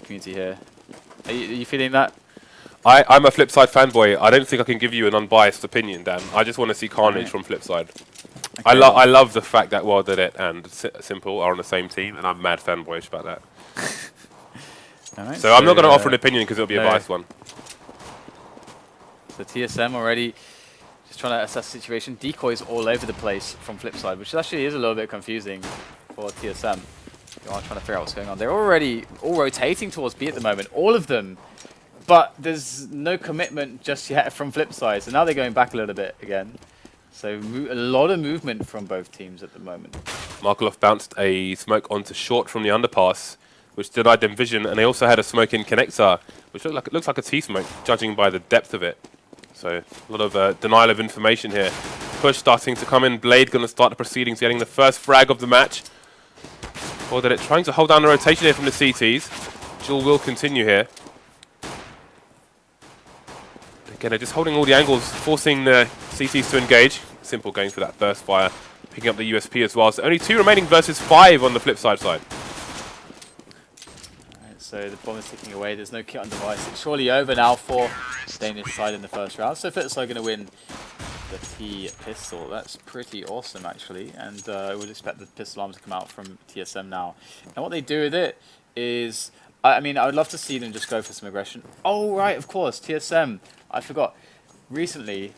community here. Are you feeling that? I'm a FlipSid fanboy. I don't think I can give you an unbiased opinion, Dan. I just want to see carnage from FlipSid. Okay, I love the fact that worldedit and Simple are on the same team, and I'm mad fanboyish about that. Right, so I'm not going to offer an opinion because it'll be a biased one. So TSM already just trying to assess the situation. Decoys all over the place from FlipSid, which actually is a little bit confusing for TSM. They are trying to figure out what's going on. They're already all rotating towards B at the moment, all of them. But there's no commitment just yet from FlipSid, so now they're going back a little bit again. So a lot of movement from both teams at the moment. Markeloff bounced a smoke onto short from the underpass, which denied them vision, and they also had a smoke in connector, which looks like a T-smoke, judging by the depth of it. So a lot of denial of information here. Push starting to come in. Blade going to start the proceedings, getting the first frag of the match. worldedit trying to hold down the rotation here from the CTs. Duel will continue here. Again, they're just holding all the angles, forcing the CTs to engage. Simple going for that burst fire, picking up the USP as well. So only 2 remaining versus 5 on the FlipSid side. So the bomb is ticking away. There's no kit on device. It's surely over now for Danish side in the first round. So FlipSid going to win the T pistol. That's pretty awesome, actually. And I would expect the pistol arm to come out from TSM now. And what they do with it is, I mean, I would love to see them just go for some aggression. Oh, right, of course, TSM. I forgot. Recently,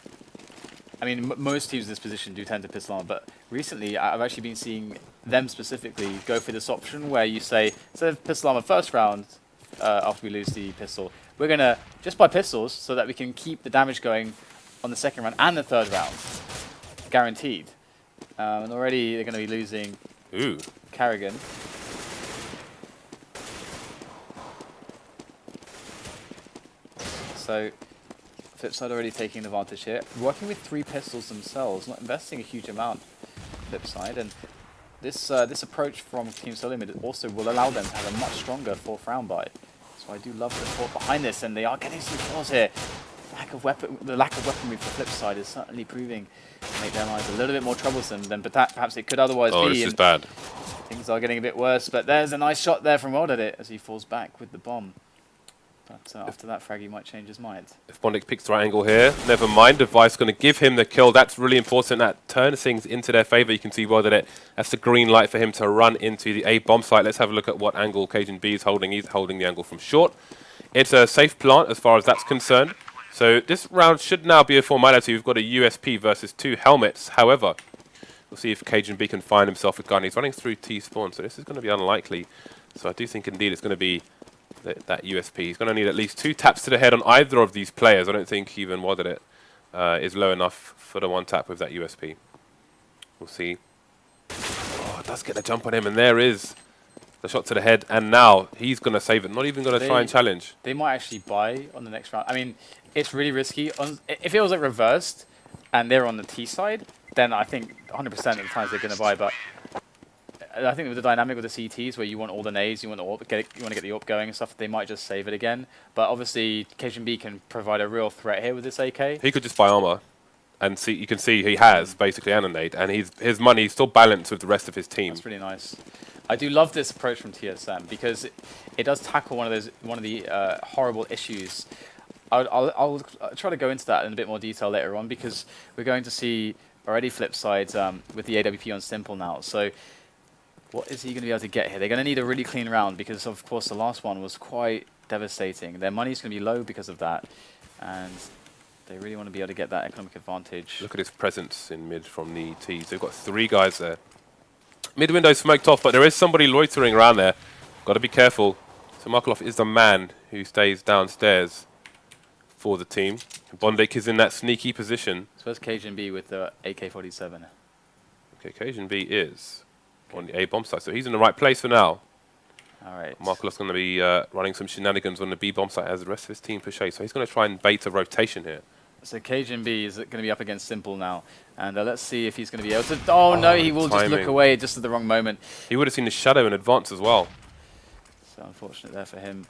I mean, most teams in this position do tend to pistol arm, but recently I've actually been seeing them specifically go for this option where you say, instead of pistol armor first round, after we lose the pistol, we're going to just buy pistols so that we can keep the damage going on the second round and the third round. Guaranteed. And already they're going to be losing karrigan. So FlipSid already taking advantage here, working with 3 pistols themselves, not investing a huge amount. FlipSid, and this approach from Team Solomid also will allow them to have a much stronger 4th round buy. So I do love the thought behind this, and they are getting some kills here. The lack of weaponry for FlipSid is certainly proving to make their lives a little bit more troublesome than perhaps it could otherwise be. Oh, this is bad. Things are getting a bit worse, but there's a nice shot there from worldedit as he falls back with the bomb. But after that frag, he might change his mind. If bondik picks the right angle here, never mind. Device going to give him the kill. That's really important. That turns things into their favor. You can see worldedit. That's the green light for him to run into the A bomb site. Let's have a look at what angle cajunb is holding. He's holding the angle from short. It's a safe plant as far as that's concerned. So this round should now be a formality. We've got a USP versus 2 helmets. However, we'll see if cajunb can find himself a gun. He's running through T spawn, so this is going to be unlikely. So I do think indeed it's going to be that USP. He's going to need at least 2 taps to the head on either of these players. I don't think even worldedit is low enough for the 1 tap with that USP. We'll see. Oh, it does get a jump on him, and there is the shot to the head, and now he's going to save it. Not even going to try and challenge. They might actually buy on the next round. I mean, it's really risky. If it was like reversed and they're on the T side, then I think 100% of the times they're going to buy, but I think with the dynamic with the CTs, where you want all the nades, you want to get the AWP going and stuff, they might just save it again. But obviously, cajunb can provide a real threat here with this AK. He could just buy armor, and see. You can see he has basically an nade, and his money is still balanced with the rest of his team. That's really nice. I do love this approach from TSM because it does tackle one of the horrible issues. I'll try to go into that in a bit more detail later on, because we're going to see already FlipSid with the AWP on Simple now. So what is he going to be able to get here? They're going to need a really clean round because, of course, the last one was quite devastating. Their money's going to be low because of that, and they really want to be able to get that economic advantage. Look at his presence in mid from the T's. They've got 3 guys there. Mid window smoked off, but there is somebody loitering around there. Got to be careful. So Markeloff is the man who stays downstairs for the team. bondik is in that sneaky position. So where's cajunb with the AK-47? Okay, cajunb is on the A bomb site, so he's in the right place for now. All right. Markeloff's going to be running some shenanigans on the B bomb site as the rest of his team push A, so he's going to try and bait a rotation here. So cajunb is going to be up against Simple now, and let's see if he's going to be able to. Oh no, he will just look away just at the wrong moment. He would have seen the shadow in advance as well. So unfortunate there for him.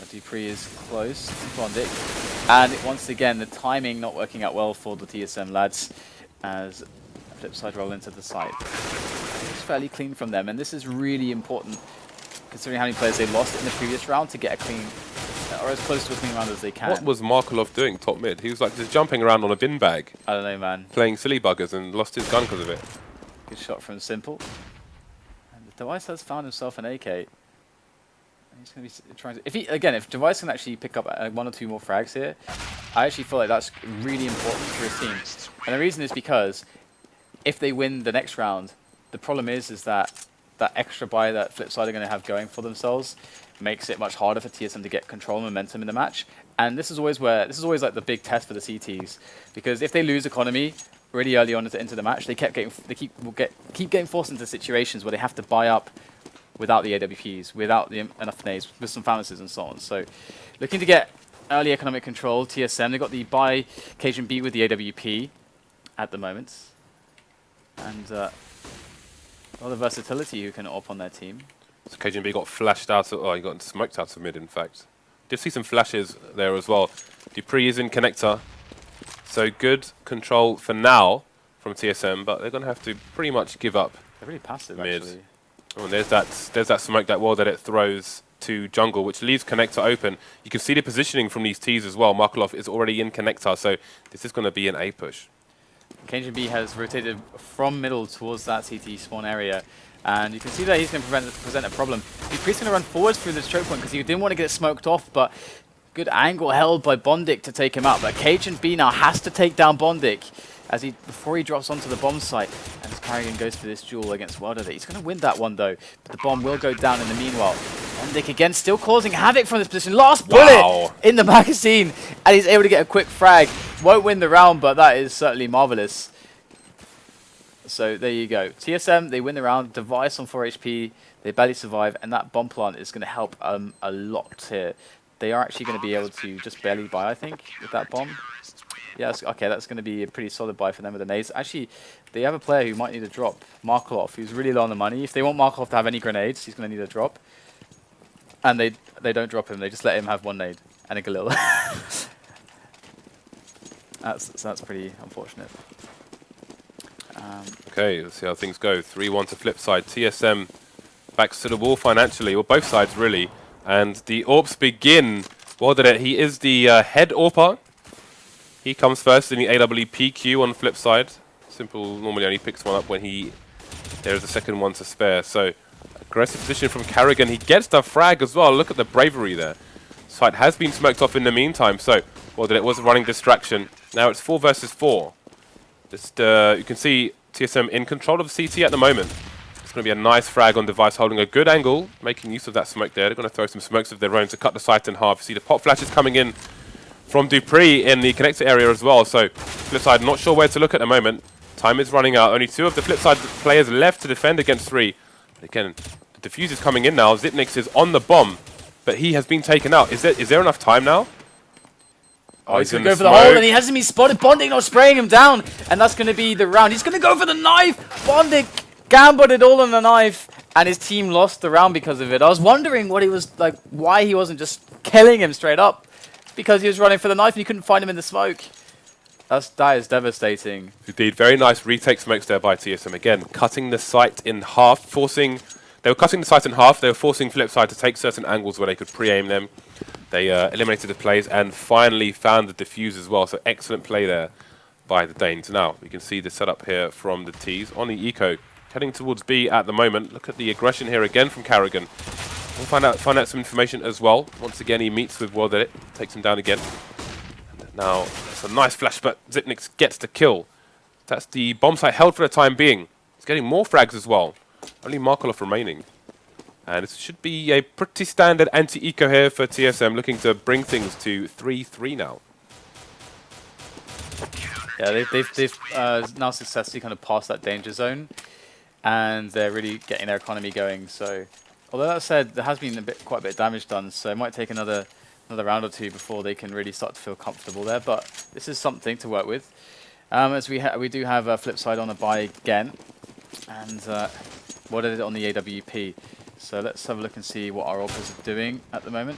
dupreeh is close to bondik, and once again the timing not working out well for the TSM lads as FlipSid roll into the site. It's fairly clean from them, and this is really important considering how many players they lost in the previous round, to get a clean, or as close to a clean round as they can. What was Markeloff doing top mid? He was like just jumping around on a bin bag. I don't know, man. Playing silly buggers and lost his gun because of it. Good shot from Simple. And the Device has found himself an AK. And he's going to be trying to... If Device can actually pick up 1 or 2 more frags here, I actually feel like that's really important for his team. And the reason is because if they win the next round, the problem is that that extra buy that FlipSid are going to have going for themselves makes it much harder for TSM to get control and momentum in the match. And this is always like the big test for the CTs, because if they lose economy really early on into the match, they keep getting forced into situations where they have to buy up without the AWPs, without enough nades, with some phalanxes and so on. So looking to get early economic control, TSM, they've got the buy cajunb with the AWP at the moment. And a lot of versatility who can op on their team. So cajunb got flashed out, he got smoked out of mid, in fact. Did see some flashes there as well. dupreeh is in connector. So good control for now from TSM, but they're going to have to pretty much give up. They're really passive, mid. actually. Oh, and there's that smoke, that wall that it throws to jungle, which leaves connector open. You can see the positioning from these Ts as well. Markeloff is already in connector, so this is going to be an A push. cajunb has rotated from middle towards that CT spawn area, and you can see that he's going to present a problem. dupreeh's going to run forwards through this choke point because he didn't want to get smoked off, but good angle held by bondik to take him out. But cajunb now has to take down bondik before he drops onto the bomb site, and as karrigan goes for this duel against worldedit. He's going to win that one though, but the bomb will go down in the meanwhile. bondik again still causing havoc from this position. Last bullet in the magazine, and he's able to get a quick frag. Won't win the round, but that is certainly marvelous. So there you go. TSM, they win the round. Device on 4 HP, they barely survive, and that bomb plant is going to help a lot here. They are actually going to be able to just barely buy, I think, with that bomb. Yeah, okay, that's going to be a pretty solid buy for them with the nades. Actually, they have a player who might need a drop, markeloff, who's really low on the money. If they want markeloff to have any grenades, he's going to need a drop. And they don't drop him, they just let him have 1 nade and a galil. That's pretty unfortunate. Okay, let's see how things go. 3-1 to FlipSid. TSM backs to the wall financially, or both sides really. And the AWPs begin. worldedit, he is the head AWPer. He comes first in the AWPQ on FlipSid. Simple normally only picks one up when there's a second one to spare. So aggressive position from karrigan. He gets the frag as well. Look at the bravery there. Site has been smoked off in the meantime. So worldedit was a running distraction. Now it's 4 versus 4. Just you can see TSM in control of CT at the moment. It's going to be a nice frag on device, holding a good angle, making use of that smoke there. They're going to throw some smokes of their own to cut the site in half. You see the pop flashes coming in from dupreeh in the connector area as well. So FlipSid not sure where to look at the moment. Time is running out. Only 2 of the FlipSid players left to defend against 3. Again, the defuse is coming in now. Xyp9x is on the bomb, but he has been taken out. Is there enough time now? Oh, he's going to go for the hole, and he hasn't been spotted. bondik not spraying him down, and that's going to be the round. He's going to go for the knife. bondik gambled it all on the knife, and his team lost the round because of it. I was wondering what he was like, why he wasn't just killing him straight up. Because he was running for the knife and you couldn't find him in the smoke. That is devastating. Indeed, very nice retake smokes there by TSM. Again, cutting the site in half, they were cutting the site in half, they were forcing FlipSid to take certain angles where they could pre-aim them. They eliminated the plays and finally found the defuse as well. So excellent play there by the Danes. Now, we can see the setup here from the Ts on the eco. Heading towards B at the moment. Look at the aggression here again from karrigan. We'll find out some information as well. Once again, he meets with worldedit, takes him down again. And now, it's a nice flash, but Xyp9x gets the kill. That's the bomb site held for the time being. He's getting more frags as well. Only markeloff remaining. And it should be a pretty standard anti-eco here for TSM, looking to bring things to 3-3 now. Yeah, they've now successfully kind of passed that danger zone, and they're really getting their economy going. So, although that said, there has been quite a bit of damage done, so it might take another round or 2 before they can really start to feel comfortable there. But this is something to work with. As we do have a FlipSid on the buy again, and worldedit on the AWP. So let's have a look and see what our AWPers are doing at the moment.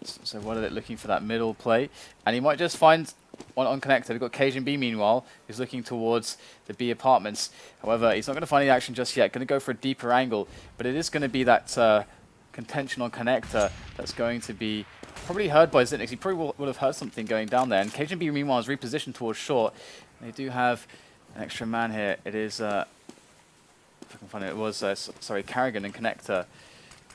So worldedit looking for that middle play, and he might just find one unconnected. We've got cajunb meanwhile, who's looking towards the B apartments. However, he's not going to find any action just yet. Going to go for a deeper angle, but it is going to be that contention on connector that's going to be probably heard by Xyp9x. He probably would have heard something going down there. And cajunb, meanwhile, is repositioned towards short. They do have an extra man here. It is, if I can find it, it was, sorry, karrigan and connector.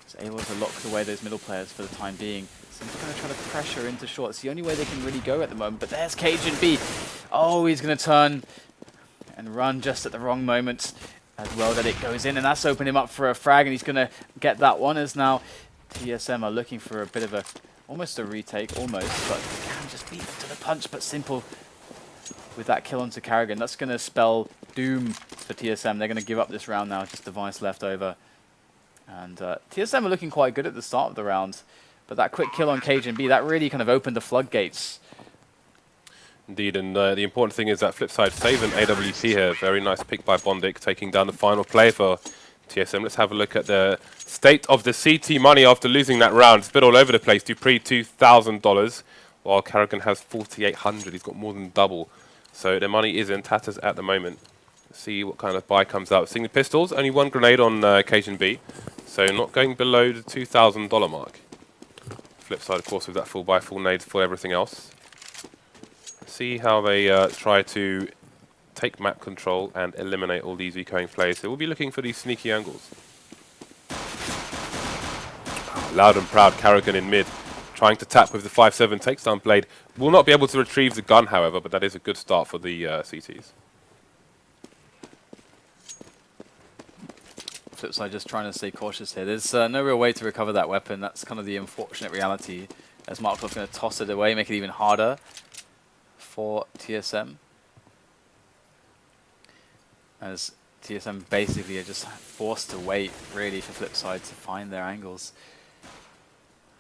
Is able to lock away those middle players for the time being. So they're going to try to pressure into short. It's the only way they can really go at the moment. But there's cajunb. Oh, he's going to turn and run just at the wrong moment as worldedit goes in. And that's opened him up for a frag. And he's going to get that one as now TSM are looking for a bit of a, almost a retake, almost. But they can just beat them to the punch. But simple with that kill onto karrigan. That's going to spell doom for TSM. They're going to give up this round now. Just device left over. And TSM are looking quite good at the start of the round. But that quick kill on cajunb, that really kind of opened the floodgates. Indeed, and the important thing is that FlipSid save an AWP here. Very nice pick by bondik, taking down the final play for TSM. Let's have a look at the state of the CT money after losing that round. It's a bit all over the place. dupreeh $2,000, while karrigan has 4,800. He's got more than double. So the money is in tatters at the moment. Let's see what kind of buy comes out. Seeing the pistols, only one grenade on cajunb, so not going below the $2,000 mark. FlipSid, of course, with that full buy, full nades for everything else. See how they try to take map control and eliminate all these ecoing players. So we'll be looking for these sneaky angles. Loud and proud, karrigan in mid, trying to tap with the 5-7, takes down Blade. Will not be able to retrieve the gun, however, but that is a good start for the CTs. FlipSid just trying to stay cautious here. There's no real way to recover that weapon. That's kind of the unfortunate reality, as markeloff going to toss it away, make it even harder for TSM. As TSM basically are just forced to wait, really, for FlipSid to find their angles.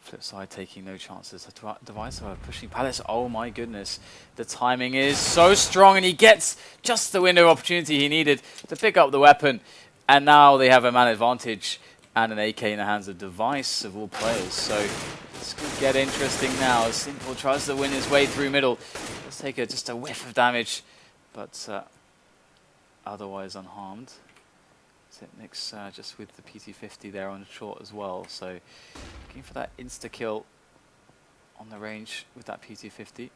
FlipSid taking no chances. Device are pushing Palace. Oh my goodness. The timing is so strong, and he gets just the window opportunity he needed to pick up the weapon. And now they have a man advantage and an AK in the hands of Device, of all players. So this could get interesting now as Simple tries to win his way through middle. Let's take just a whiff of damage, but otherwise unharmed. Xyp9x just with the PT50 there on short as well. So looking for that insta-kill on the range with that PT50.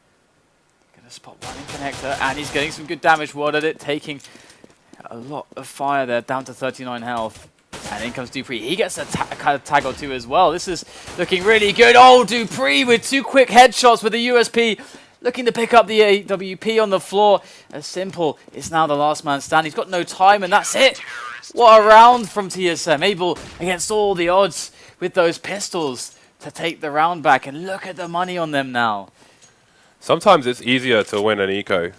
Gonna spot one in connector, and he's getting some good damage. worldedit taking a lot of fire there, down to 39 health. And in comes dupreeh. He gets a kind of tag or two as well. This is looking really good. Oh, dupreeh with two quick headshots with the USP. Looking to pick up the AWP on the floor. As Simple is now the last man standing. He's got no time, and that's it. What a round from TSM. Able, against all the odds, with those pistols, to take the round back. And look at the money on them now. Sometimes it's easier to win an eco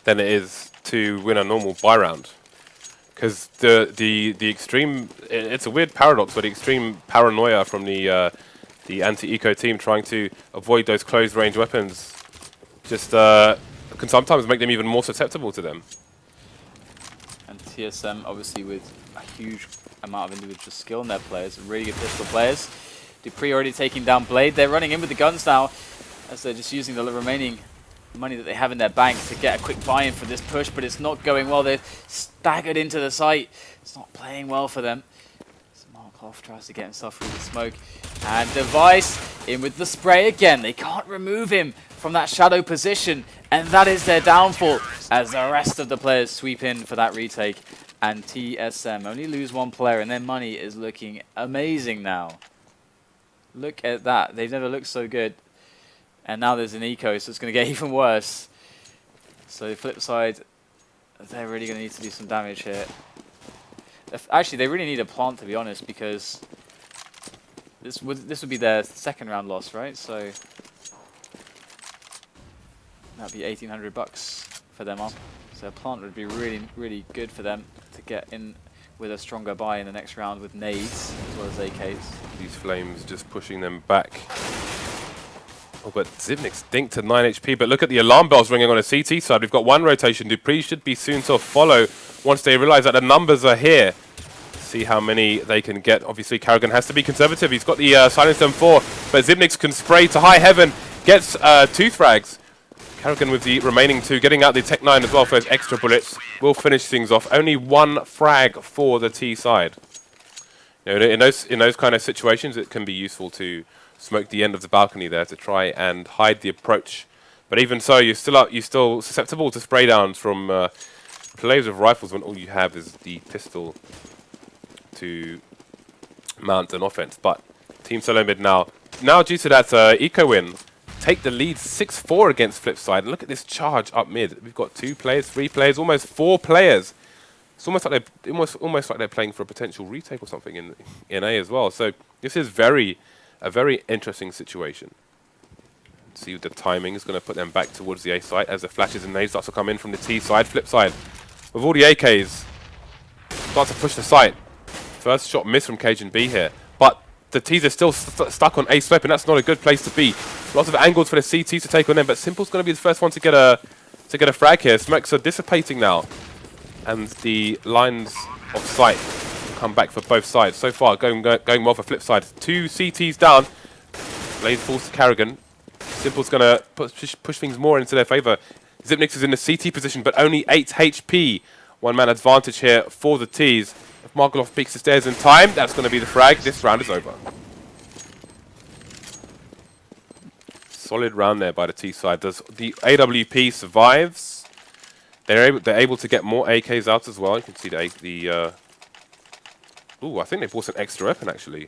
than it is to win a normal buy round, because the extreme, it's a weird paradox, but the extreme paranoia from the anti-eco team trying to avoid those close range weapons just can sometimes make them even more susceptible to them. And TSM obviously with a huge amount of individual skill in their players, really good pistol players. dupreeh already taking down Blade. They're running in with the guns now as they're just using the remaining money that they have in their bank to get a quick buy-in for this push, but it's not going well. They're staggered into the site. It's not playing well for them. So markeloff tries to get himself through the smoke. And Device in with the spray again. They can't remove him from that shadow position, and that is their downfall as the rest of the players sweep in for that retake. And TSM only lose one player, and their money is looking amazing now. Look at that. They've never looked so good. And now there's an eco, so it's going to get even worse. So FlipSid, they're really going to need to do some damage here. Actually, they really need a plant, to be honest, because this would be their second round loss, right? So that'd be $1,800 for them. So a plant would be really, really good for them to get in with a stronger buy in the next round with nades as well as AKs. These flames just pushing them back. Oh, but Xyp9x dinked to 9 HP, but look at the alarm bells ringing on a CT side. We've got one rotation. dupreeh should be soon to follow once they realize that the numbers are here. See how many they can get. Obviously, karrigan has to be conservative. He's got the silence M4, but Xyp9x can spray to high heaven, gets 2 frags. karrigan with the remaining 2, getting out the Tech 9 as well for those extra bullets. Will finish things off. Only 1 frag for the T side. You know, in those kind of situations, it can be useful to smoke the end of the balcony there to try and hide the approach. But even so, you're still susceptible to spray downs from players with rifles when all you have is the pistol to mount an offense. But Team Solo Mid now due to that eco win, take the lead 6-4 against FlipSid. And look at this charge up mid. We've got 2 players, 3 players, almost 4 players. It's almost like they're playing for a potential retake or something in A as well. So this is a very interesting situation. See the timing is going to put them back towards the A site as the flashes and nades start to come in from the T side. FlipSid with all the AKs start to push the site. First shot missed from cajunb here, but the T's are still stuck on A slope, and that's not a good place to be. Lots of angles for the CTs to take on them, but Simple's going to be the first one to get a frag here. Smokes are dissipating now, and the lines of sight come back for both sides. So far, going well for FlipSid. 2 CTs down. Blaze falls to karrigan. Simple's going to push things more into their favour. Xyp9x is in the CT position, but only 8 HP. 1-man advantage here for the T's. If markeloff peeks the stairs in time, that's going to be the frag. This round is over. Solid round there by the T side. Does the AWP survives? They're able to get more AKs out as well. You can see the ooh, I think they bought an extra weapon actually.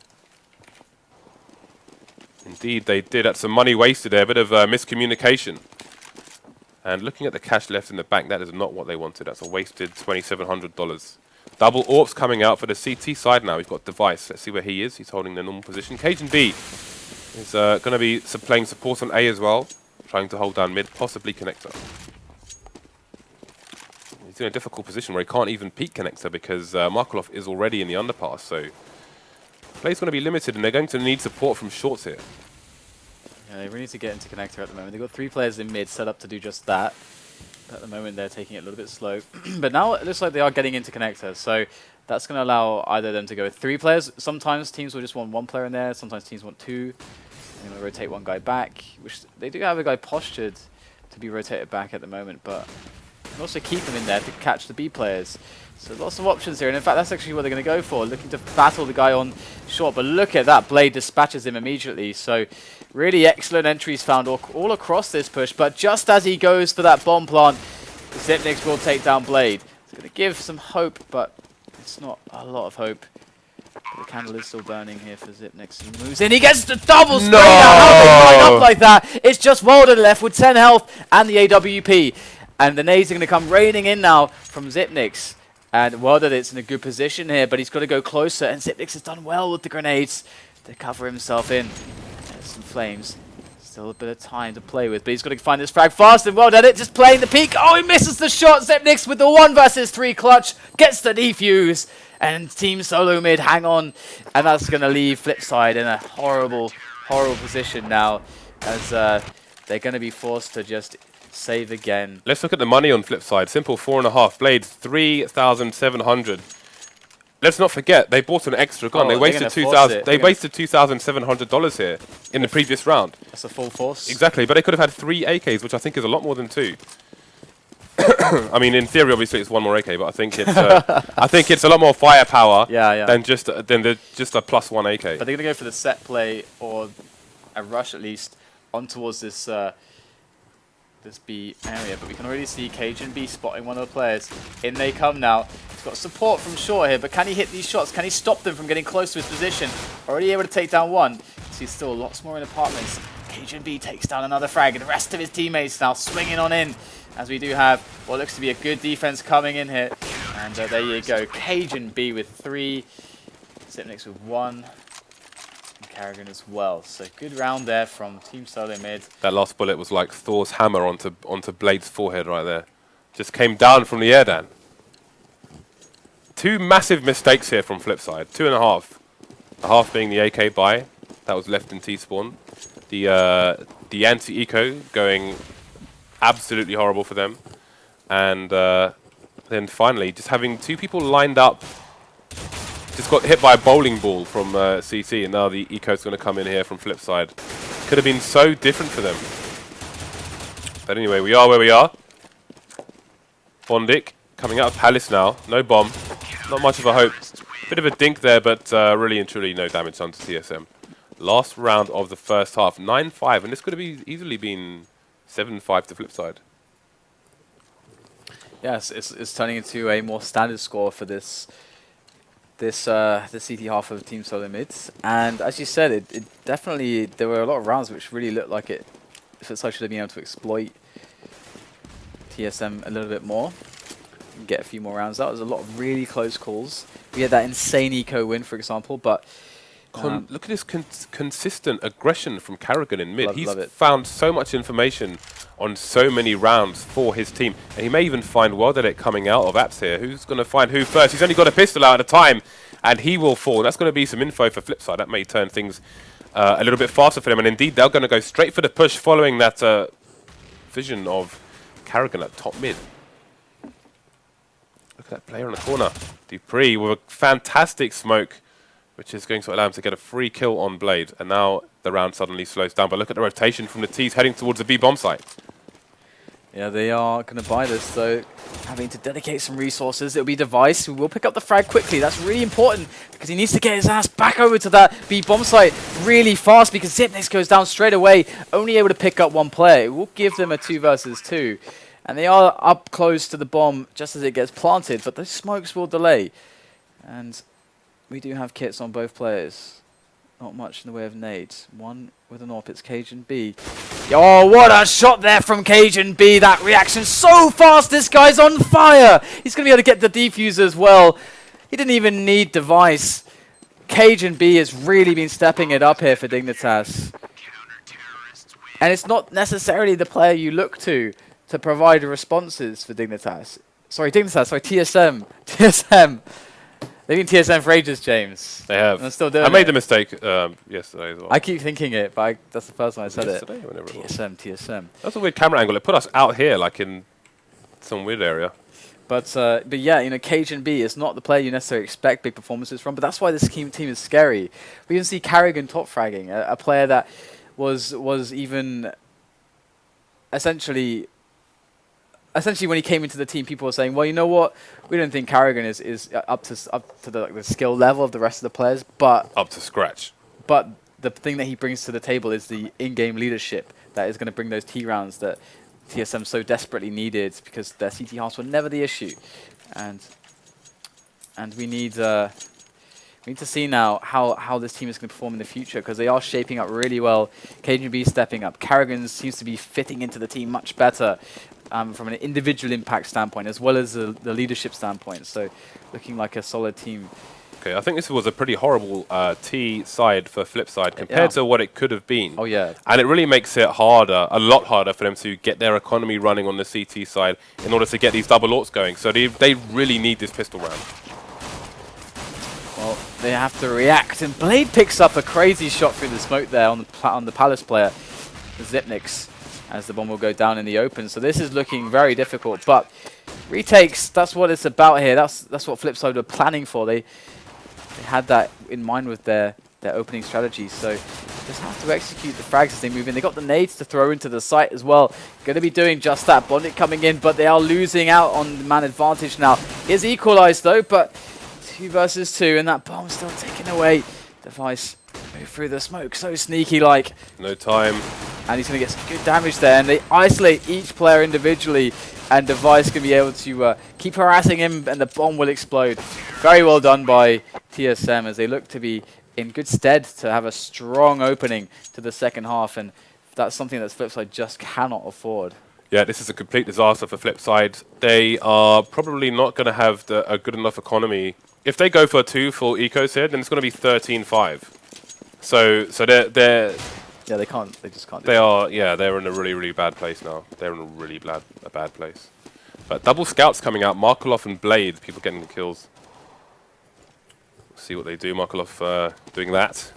Indeed, they did. That's some money wasted there. A bit of miscommunication. And looking at the cash left in the bank, that is not what they wanted. That's a wasted $2,700. Double AWPs coming out for the CT side now. We've got Device. Let's see where he is. He's holding the normal position. cajunb is going to be playing support on A as well. Trying to hold down mid, possibly connector. He's in a difficult position where he can't even peek connector because markeloff is already in the underpass. So play's going to be limited, and they're going to need support from shorts here. Yeah, they really need to get into connector at the moment. They've got 3 players in mid set up to do just that. At the moment, they're taking it a little bit slow. But now it looks like they are getting into connector. So that's going to allow either of them to go with 3 players. Sometimes teams will just want 1 player in there. Sometimes teams want 2. They're going to rotate 1 guy back, which they do have a guy postured to be rotated back at the moment. But you can also keep him in there to catch the B players. So lots of options here. And in fact, that's actually what they're going to go for. Looking to battle the guy on short. But look at that. Blade dispatches him immediately. So really excellent entries found all across this push. But just as he goes for that bomb plant, Xyp9x will take down Blade. It's going to give some hope, but it's not a lot of hope. But the candle is still burning here for Xyp9x. He moves in. He gets the double spray. How do they line up like that? It's just worldedit left with 10 health and the AWP. And the nades are going to come raining in now from Xyp9x. And worldedit's in a good position here, but he's got to go closer. And Xyp9x has done well with the grenades to cover himself in. There's some flames. Still a bit of time to play with, but he's got to find this frag fast. And worldedit just playing the peek. Oh, he misses the shot. Xyp9x with the 1 versus 3 clutch gets the defuse. And Team Solo Mid hang on. And that's going to leave FlipSid in a horrible, horrible position now, as they're going to be forced to just save again. Let's look at the money on FlipSid. Simple 4.5. Blade 3,700. Let's not forget they bought an extra gun. Oh, they wasted $2,700 here in the previous round. That's a full force. Exactly, but they could have had 3 AKs, which I think is a lot more than 2. I mean, in theory, obviously it's 1 more AK, but I think it's a lot more firepower than just a +1 AK. But they're gonna go for the set play or a rush at least on towards this this B area, but we can already see cajunb spotting one of the players. In they come now. He's got support from short here, but can he hit these shots? Can he stop them from getting close to his position? Already able to take down 1. See, still lots more in apartments. cajunb takes down another frag, and the rest of his teammates now swinging on in, as we do have what looks to be a good defense coming in here. And there you go, cajunb with 3, Xyp9x with 1. karrigan as well. So good round there from Team Solo Mid. That last bullet was like Thor's hammer onto Blade's forehead right there. Just came down from the air, Dan. 2 massive mistakes here from FlipSid. 2.5. A half being the AK buy that was left in T-spawn. The anti-eco going absolutely horrible for them. And then finally, just having 2 people lined up. Just got hit by a bowling ball from CT, and now the eco's going to come in here from FlipSid. Could have been so different for them. But anyway, we are where we are. bondik coming out of Palace now. No bomb. Not much of a hope Bit of a dink there, but really and truly no damage done to TSM. Last round of the first half, 9-5, and this could have easily been 7-5 to FlipSid. Yes, it's turning into a more standard score for this CT half of Team Solo Mids. And as you said, it definitely, there were a lot of rounds which really looked like FlipSid should have been able to exploit TSM a little bit more and get a few more rounds out. There's a lot of really close calls. We had that insane eco win, for example, but look at this consistent aggression from karrigan in mid. He's love it. found so much information on so many rounds for his team. And he may even find worldedit coming out of apps here. Who's going to find who first? He's only got a pistol out at a time, and he will fall. That's going to be some info for FlipSid. That may turn things a little bit faster for them. And indeed, they're going to go straight for the push following that vision of karrigan at top mid. Look at that player in the corner. dupreeh with a fantastic smoke, which is going to allow him to get a free kill on Blade. And now the round suddenly slows down. But look at the rotation from the T's heading towards the B bomb site. yeah, they are going to buy this, though, having to dedicate some resources. It'll be Device who will pick up the frag quickly. That's really important because he needs to get his ass back over to that B bomb site really fast because Xyp9x goes down straight away, only able to pick up one player. It will give them a 2 versus 2. And they are up close to the bomb just as it gets planted, but those smokes will delay. And we do have kits on both players. Not much in the way of nades. One with an AWP, it's cajunb. Oh, what a shot there from cajunb. That reaction so fast. This guy's on fire. He's going to be able to get the defuse as well. He didn't even need Device. cajunb has really been stepping it up here for Dignitas. And it's not necessarily the player you look to provide responses for Dignitas. Sorry, TSM. TSM. They've been TSM for ages, James. They have. I'm still doing it. I made the mistake yesterday as well. I keep thinking it, but that's the first time I said yesterday, whenever it was. TSM. That's a weird camera angle. It put us out here, like in some weird area. But yeah, you know, cajunb is not the player you necessarily expect big performances from, but that's why this team is scary. We can see karrigan top fragging, a player that was even essentially when he came into the team, people were saying, well, you know what, we don't think karrigan is up to the skill level of the rest of the players, but up to scratch. But the thing that he brings to the table is the in-game leadership that is going to bring those T rounds that TSM so desperately needed because their CT halves were never the issue, and we need to see now how this team is going to perform in the future because they are shaping up really well. cajunb stepping up. karrigan seems to be fitting into the team much better from an individual impact standpoint as well as the leadership standpoint. So looking like a solid team. Okay, I think this was a pretty horrible T side for FlipSid compared to what it could have been. Oh yeah. And it really makes it harder, a lot harder for them to get their economy running on the CT side in order to get these double orts going. So they really need this pistol round. Well, they have to react, and Blade picks up a crazy shot through the smoke there on the Palace player, Xyp9x, as the bomb will go down in the open. So this is looking very difficult, but retakes, that's what it's about here. That's what FlipSid were planning for. They had that in mind with their opening strategy. So just have to execute the frags as they move in. They got the nades to throw into the site as well. Going to be doing just that. bondik coming in, but they are losing out on the man advantage now. Is equalized though, but 2 versus 2, and that bomb's still taken away. Device move through the smoke, so sneaky like. No time. And he's going to get some good damage there, and they isolate each player individually, and Device can be able to keep harassing him, and the bomb will explode. Very well done by TSM as they look to be in good stead to have a strong opening to the second half, and that's something that FlipSid just cannot afford. Yeah, this is a complete disaster for FlipSid. They are probably not going to have a good enough economy. If they go for 2 full ecos here, then it's going to be 13-5. So they're yeah, they just can't. They're in a really bad place now. They're in a bad place. But double scouts coming out, markeloff and Blade, people getting the kills. See what they do. markeloff doing that.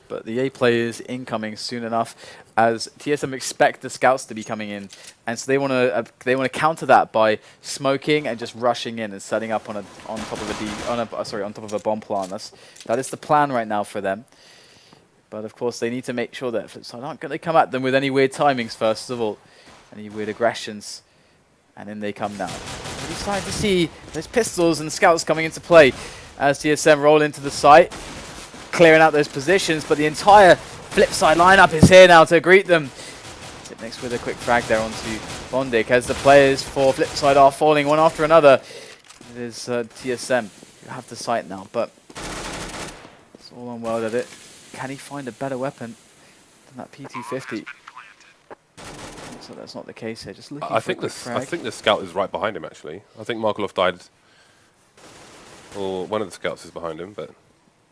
But the A players incoming soon enough, as TSM expect the scouts to be coming in, and so they want to counter that by smoking and just rushing in and setting up on top of a bomb plant. That is the plan right now for them. But of course they need to make sure that FlipSid aren't going to come at them with any weird timings first of all, any weird aggressions, and in they come now. We're starting to see those pistols and scouts coming into play. as TSM roll into the site, clearing out those positions, but the entire FlipSid lineup is here now to greet them. Next with a quick frag there onto bondik as the players for FlipSid are falling one after another. It is TSM who have the site now, but it's all on worldedit. Can he find a better weapon than that PT50? So that's not the case here. Just looking for a quick frag. I think the scout is right behind him actually. I think markeloff died, or one of the scouts is behind him, but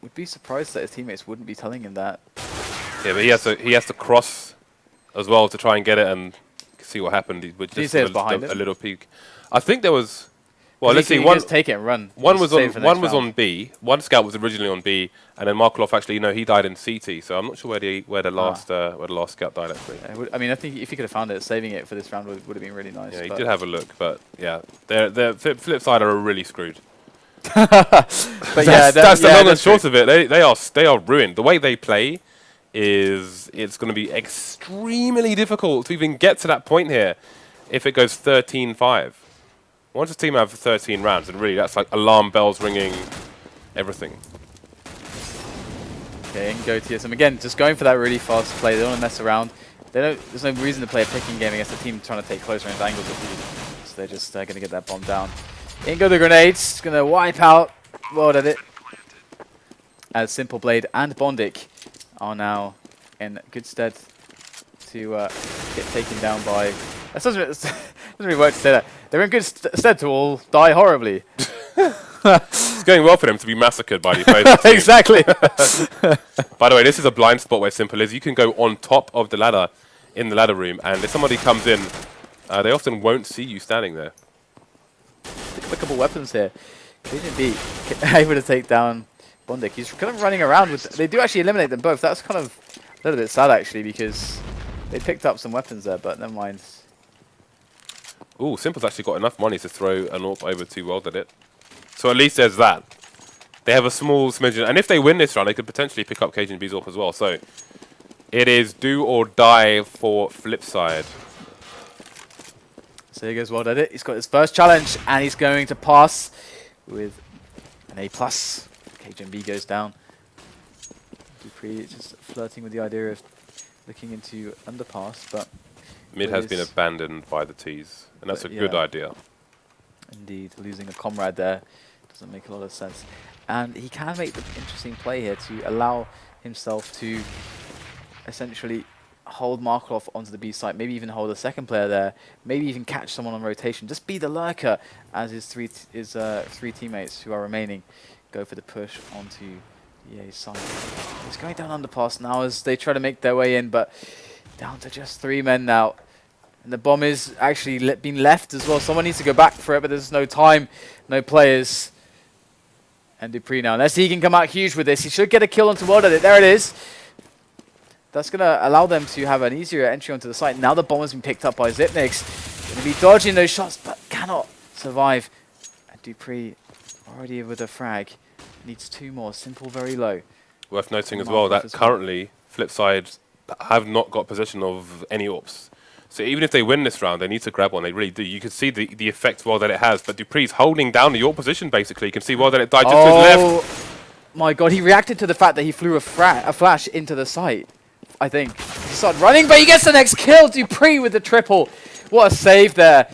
would be surprised that his teammates wouldn't be telling him that. Yeah, but he has to cross as well to try and get it and see what happened. He would just a little peek. I think there was. Well, let's see. One take it and run. One was on B. One scout was originally on B, and then markeloff actually, he died in CT. So I'm not sure where the last scout died actually. Yeah, I mean, I think if he could have found it, saving it for this round would have been really nice. Yeah, he did have a look, but yeah, the FlipSid are really screwed. But that's the long and short of it. They are ruined. The way they play it's going to be extremely difficult to even get to that point here if it goes 13-5. Once a team have 13 rounds, and really that's like alarm bells ringing, everything. Okay, and go TSM again, just going for that really fast play. They don't want to mess around. There's no reason to play a picking game against a team trying to take close range angles with you. So they're just going to get that bomb down. In go the grenades, going to wipe out worldedit. As Simple Blade and bondik are now in good stead to get taken down by... That doesn't really work to say that. They're in good stead to all die horribly. It's going well for them to be massacred by the opposing team. Exactly. By the way, this is a blind spot where Simple is. You can go on top of the ladder in the ladder room, and if somebody comes in, they often won't see you standing there. Look at a couple weapons here. cajunb able to take down bondik. He's kind of running around with... They do actually eliminate them both. That's kind of a little bit sad actually, because they picked up some weapons there, but never mind. Ooh, Simple's actually got enough money to throw an AWP over to worldedit. So at least there's that. They have a small smidgen, and if they win this round, they could potentially pick up cajunb's AWP as well. So it is do or die for FlipSid. So here goes worldedit. He's got his first challenge, and he's going to pass with an A+. cajunb goes down. dupreeh just flirting with the idea of looking into underpass, but mid has been abandoned by the T's, and that's a good idea. Indeed, losing a comrade there doesn't make a lot of sense. And he can make the interesting play here to allow himself to essentially hold markeloff onto the B site, maybe even hold a second player there, maybe even catch someone on rotation, just be the lurker as his three teammates who are remaining go for the push onto the A side. He's going down underpass now as they try to make their way in, but down to just 3 men now. And the bomb is actually being left as well. Someone needs to go back for it, but there's no time, no players. And dupreeh now, unless he can come out huge with this, he should get a kill onto worldedit. There it is. That's going to allow them to have an easier entry onto the site. Now the bomb has been picked up by Xyp9x. Going to be dodging those shots, but cannot survive. And dupreeh already with a frag. Needs 2 more. Simple, very low. Worth noting as well that currently FlipSid have not got possession of any AWPs. So even if they win this round, they need to grab one. They really do. You can see the effect that it has. But dupreeh's holding down the AWP position, basically. You can see that it died just to his left. My God, he reacted to the fact that he flew a flash into the site, I think. He started running, but he gets the next kill. dupreeh with the triple. What a save there.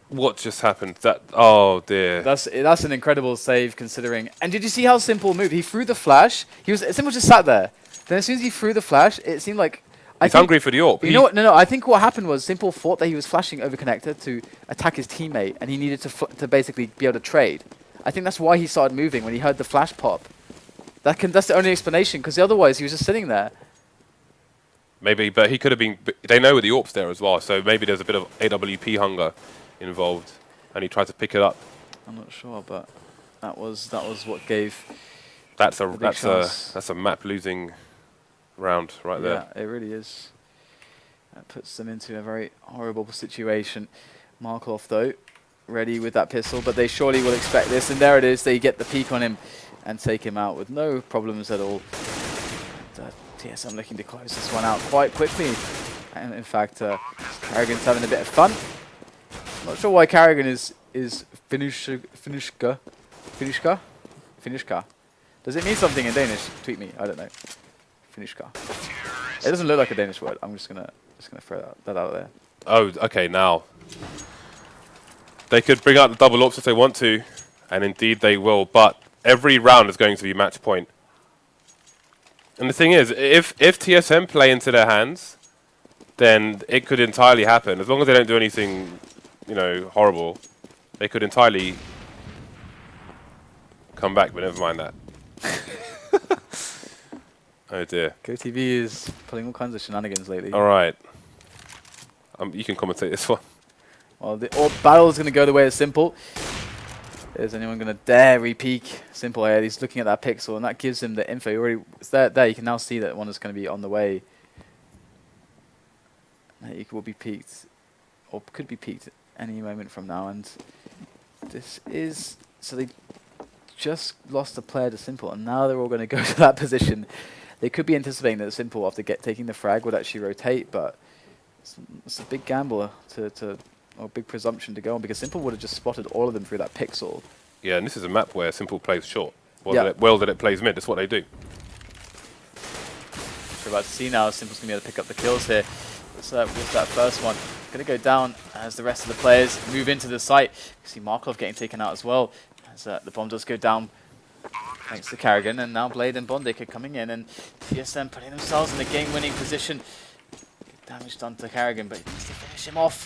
What just happened? Oh, dear. That's an incredible save, considering. And did you see how Simple moved? He threw the flash. Simple just sat there. Then as soon as he threw the flash, it seemed like... He's hungry for the AWP. You know what? No. I think what happened was Simple thought that he was flashing over connector to attack his teammate, and he needed to basically be able to trade. I think that's why he started moving when he heard the flash pop. That's the only explanation, because otherwise he was just sitting there. Maybe, but he could have been... They know the AWP's there as well, so maybe there's a bit of AWP hunger involved, and he tried to pick it up. I'm not sure, but that was what gave... That's a map losing round right there. Yeah, it really is. That puts them into a very horrible situation. markeloff, though, ready with that pistol, but they surely will expect this, and there it is. They get the peek on him and take him out with no problems at all. And, TSM looking to close this one out quite quickly. And in fact, karrigan's having a bit of fun. Not sure why karrigan is Finishka. Finish car. Does it mean something in Danish? Tweet me. I don't know. Finish car. It doesn't look like a Danish word. I'm just gonna throw that out there. Oh, okay. Now they could bring out the double ops if they want to, and indeed they will. But every round is going to be match point. And the thing is, if TSM play into their hands, then it could entirely happen. As long as they don't do anything, you know, horrible, they could entirely come back. But never mind that. Oh dear. GoTV is pulling all kinds of shenanigans lately. All right. You can commentate this one. Well, the battle is going to go the way of Simple. Is anyone going to dare re-peek Simple here? He's looking at that pixel, and that gives him the info. He already, it's there. You can now see that one is going to be on the way. He will be peaked, or could be peaked at any moment from now. And this is... So they just lost a player to Simple, and now they're all going to go to that position. They could be anticipating that Simple, after taking the frag, would actually rotate, but it's a big gamble or a big presumption to go on, because Simple would have just spotted all of them through that pixel. Yeah, and this is a map where Simple plays short. Worldedit plays mid. That's what they do. We're about to see now Simple's going to be able to pick up the kills here. So with that first one, going to go down as the rest of the players move into the site. You see Markeloff getting taken out as well, as the bomb does go down thanks to karrigan, and now Blade and bondik are coming in, and TSM putting themselves in the game-winning position. Damage done to karrigan, but he needs to finish him off.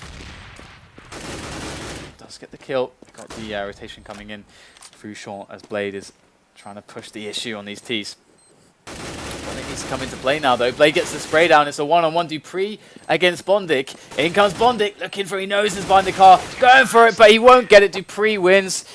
Does get the kill. Got the rotation coming in through Sean as Blade is trying to push the issue on these T's. Bondik needs to come into play now though. Blade gets the spray down. It's a one-on-one dupreeh against bondik. In comes bondik, looking for, he knows his behind the car, going for it, but he won't get it. dupreeh wins.